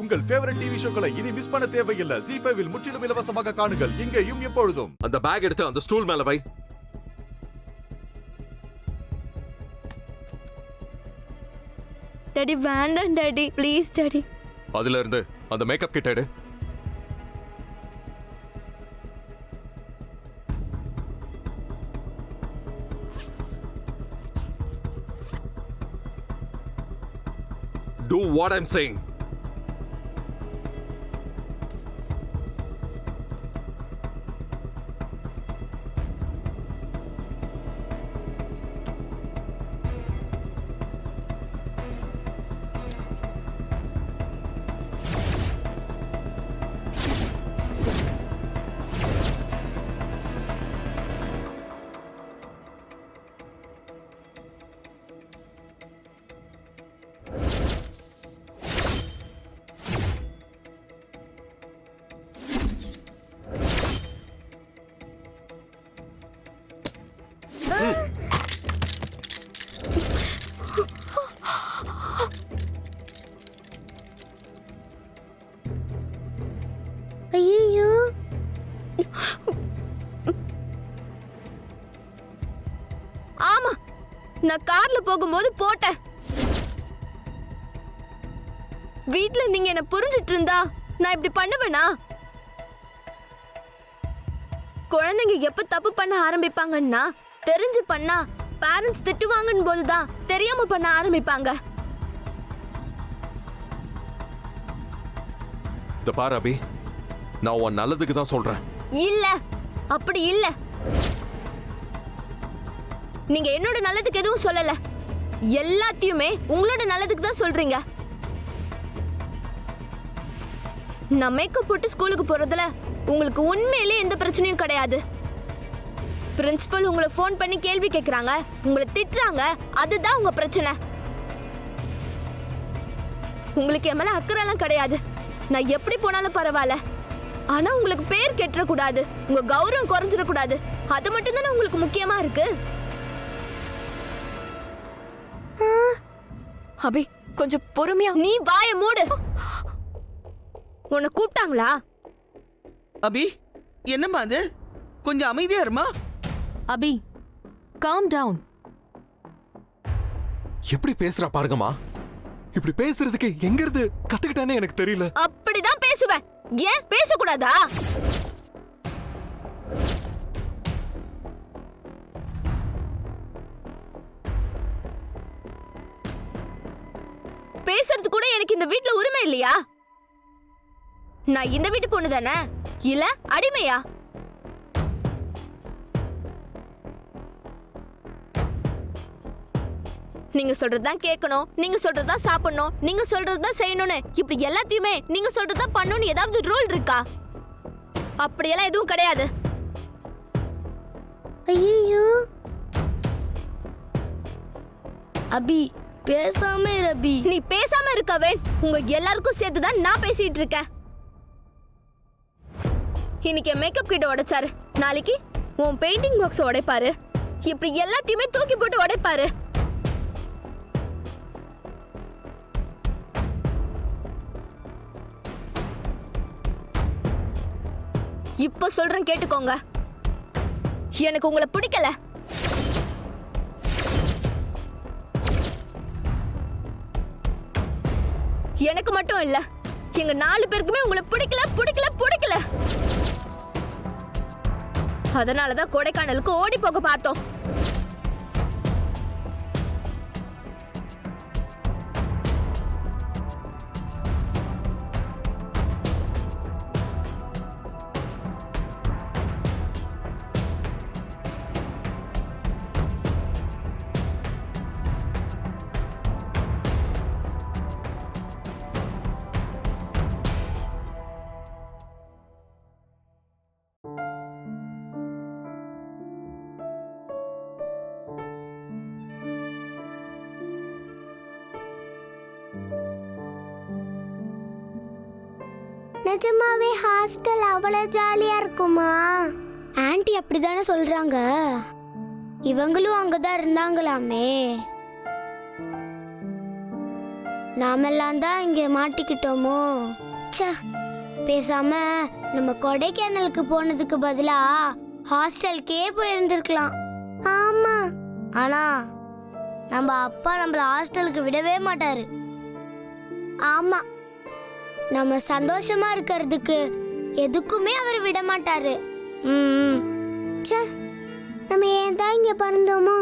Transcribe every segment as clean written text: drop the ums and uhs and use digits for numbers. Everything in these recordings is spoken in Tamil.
உங்கள் ஃபேவரட் டிவி ஷோக்களை இனி மிஸ் பண்ண தேவையில்லை. ZEE5 இல் முற்றிலும் இலவசமாக காணுங்கள், இங்கேயும் எப்பொழுதும். அந்த பேக் எடுத்து அந்த ஸ்டூல் மேல வை. டாடி வேண்டாம் டாடி, ப்ளீஸ் டாடி. அதுல இருந்து அந்த மேக்கப் கிட் எடு. Do what I'm saying. ஐயோ, ஆமா, நான் கார்ல போகும்போது போட்டேன். வீட்ல நீங்க என்ன புரிஞ்சிட்டு இருந்தா நான் இப்படி பண்ணுவேனா? குழந்தைங்க எப்ப தப்பு பண்ண ஆரம்பிப்பாங்கன்னா தெரிஞ்சு பண்ணா பேரண்ட்ஸ் திட்டுவாங்கன்னு போதுதான் தெரியாம பண்ண ஆரம்பிப்பாங்க. இந்த பாரு அபி, நான் உன் நல்லதுக்கு தான் சொல்றேன். இல்ல, அப்படி இல்ல. நீங்க என்னோட நல்லதுக்கு எதுவும் சொல்லல, எல்லாத்தையுமே உங்களோட நல்லதுக்கு தான் சொல்றீங்க. நான் மேக்கப் போட்டு ஸ்கூலுக்கு போறதுல உங்களுக்கு உண்மையிலேயே எந்த பிரச்சனையும் கிடையாது. பிரின்சிபல் உங்களை ஃபோன் பண்ணி கேள்வி கேட்கறாங்க, உங்களை திட்டுறாங்க, அதுதான் உங்க பிரச்சனை. உங்களுக்கு என் மேல அக்கறை எல்லாம் கிடையாது. நான் எப்படி போனாலும் பரவாயில்ல, ஆனா உங்களுக்கு பேர் கெட்டக்கூடாது, உங்க கௌரவம் குறைஞ்சிடக்கூடாது, அது மட்டும் தானே உங்களுக்கு முக்கியமா இருக்கு. அபி கொஞ்சம் பொறுமையா. நீ வாய மூடு. உன்னை கூப்பிட்டாங்களா? அபி, என்னம்மா அது? கொஞ்சம் அமைதியா இருமா. அபி காம் டவுன். எப்படி பேசுறா பாருங்கம்மா. இப்படி பேசுறதுக்கு எங்க இருந்து கத்துக்கிட்டானே எனக்கு தெரியல. அப்படிதான் பேசுவேன். ஏன் பேசக்கூடாதா? பேசுறது கூட எனக்கு இந்த வீட்ல உரிமை இல்லையா? நான் இந்த வீட்டு பொண்ணு தானே, இல்ல அடிமையா? நீங்க சொல்றதுதான் கேட்கணும், நீங்க சொல்றதுதான் சாப்பிடணும், நீங்க சொல்றதுதான் செய்யணும்னு, இப்படி எல்லாத்தையுமே நீங்க சொல்றதுதான் பண்ணணும்னு ஏதாவது ரூல் இருக்கா? அப்படியெல்லாம் எதுவும் கிடையாது. ஐயோ அபி, பேசாம இரு அபி. நீ பேசாம இருக்கவே, உங்க எல்லாருக்கும் சேர்த்துதான் நான் பேசிட்டு இருக்கேன். இன்னைக்கு மேக்கப் கிட்ட உடைச்சாரு, நாளைக்கு உன் பெயிண்டிங் பாக்ஸ் உடைப்பாரு, இப்படி எல்லாத்தையுமே தூக்கி போட்டு உடைப்பாரு. இப்ப சொல்றேன் கேட்டுக்கோங்க, எனக்கு உங்களை பிடிக்கல. எனக்கு மட்டும் இல்ல, எங்க 4 பேருக்குமே உங்களை பிடிக்கல பிடிக்கல பிடிக்கல. அதனாலதான் கொடைக்கானலுக்கு ஓடி போக பார்த்தோம். நிஜமாவே ஹாஸ்டல் அவ்வளவு ஜாலியா இருக்குமா? ஆன்ட்டி அப்படிதானே சொல்றாங்க. இவங்களும் அங்கதான் இருந்தாங்களாமே. நாமெல்லாம் தான் இங்க மாட்டிக்கிட்டோமோ. ச்சே, பேசாம நம்ம கொடைக்கானலுக்கு போனதுக்கு பதிலா ஹாஸ்டலுக்கே போயிருந்திருக்கலாம். ஆமா, ஆனா நம்ம அப்பா நம்மள ஹாஸ்டலுக்கு விடவே மாட்டாரு. ஆமா, நம்ம சந்தோஷமா இருக்கிறதுக்கு எதுக்குமே அவர் விட மாட்டாரு. ச்சே, நம்ம ஏன் தான் இங்க பிறந்தோமோ.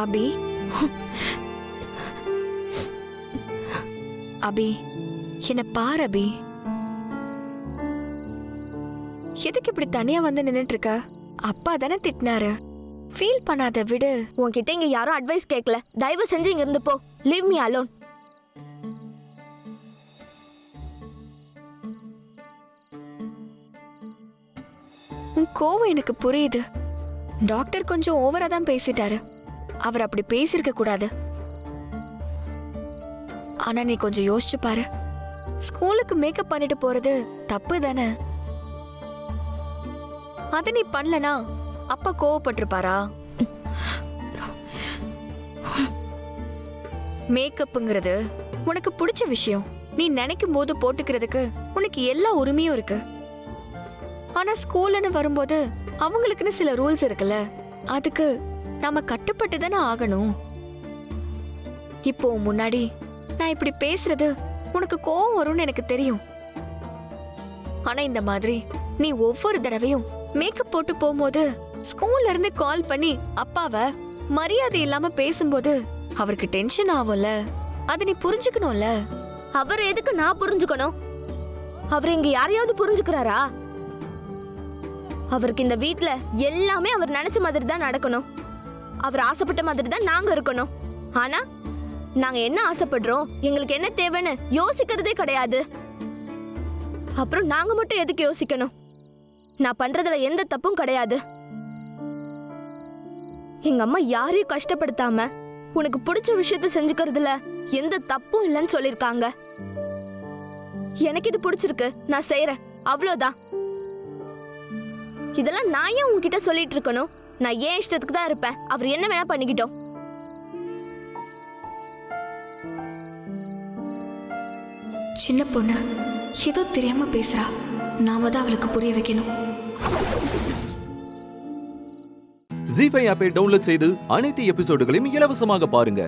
அபி அபி என்ன பார் அபி. எதுக்கு இப்படி தனியா வந்து நின்னுட்டு இருக்க? அப்பா தானே திட்டினாரு. ஃபீல் பண்ணாத, விடு. உன்கிட்ட இங்க யாரும் அட்வைஸ் கேட்கல. தயவு செஞ்சு இங்க இருந்து போ. Leave me alone. உன் கோவம் எனக்கு புரியுது. டாக்டர் கொஞ்சம் ஓவரா தான் பேசிட்டாரு. அவர் அப்படி பேசிருக்க கூடாது. ஆனா நீ கொஞ்சம் யோசிச்சு பாரு. ஸ்கூலுக்கு மேக்கப் பண்ணிட்டு போறது தப்பு தானே? அத நீ பண்ணலனா அப்பா கோவப்பட்டிருப்பாரா? மேக்கப்ங்கிறது உனக்கு பிடிச்ச விஷயம். நீ நினைக்கும் போது போட்டுக்கிறதுக்கு உனக்கு எல்லா உரிமையும் இருக்கு. ஆனா ஸ்கூல்னு வரும்போது அவங்களுக்குன்னு சில ரூல்ஸ் இருக்குல்ல, அதுக்கு நாம கட்டுப்பட்டு தானே ஆகணும். இப்போ முன்னாடி நான் இப்படி பேசுறது உனக்கு கோவம் வரும்னு எனக்கு தெரியும். ஆனா இந்த மாதிரி நீ ஒவ்வொரு தடவையும் மேக்கப் போட்டு போகும்போது ஸ்கூல்ல இருந்து கால் பண்ணி அப்பாவை மரியாதை இல்லாம பேசும்போது அவருக்கு டென்ஷன் ஆகும்ல. அத நீ புரிஞ்சுக்கணும்ல. அவர் எதுக்கு நான் புரிஞ்சுக்கணும்? அவர் இங்க யாரையாவது புரிஞ்சுக்கிறாரா? அவருக்கு இந்த வீட்ல எல்லாமே அவர் நினைச்ச மாதிரி தான் நடக்கணும். அவர் ஆசைப்பட்ட மாதிரி தான் நாங்க இருக்கணும். ஆனா நாங்க என்ன ஆசைப்படுறோம், எங்களுக்கு என்ன தேவைன்னு யோசிக்கிறதே கிடையாது. அப்புறம் நாங்க மட்டும் எதுக்கு யோசிக்கணும்? நான் பண்றதுல எந்த தப்பும் கிடையாது. எங்க அம்மா யாரையும் கஷ்டப்படுத்தாம உனக்கு பிடிச்ச விஷயத்த செஞ்சுக்கிறதுல எந்த தப்பும் இல்லைன்னு சொல்லிருக்காங்க. எனக்கு இது பிடிச்சிருக்கு, நான் செய்யறேன், அவ்வளவுதான். இதெல்லாம் நான் ஏன் உன்கிட்ட சொல்லிட்டு இருக்கணும்? நான் ஏன் இஷ்டத்துக்கு தான் இருப்பேன். அவர் என்ன வேணா பண்ணிக்கிட்டோம். சின்ன பொண்ணு ஏதோ தெரியாம பேசுறா. நாம தான் அவளுக்கு புரிய வைக்கணும். ஜீ5 ஆப்பை டவுன்லோட் செய்து அனைத்து எபிசோடுகளையும் இலவசமாக பாருங்க.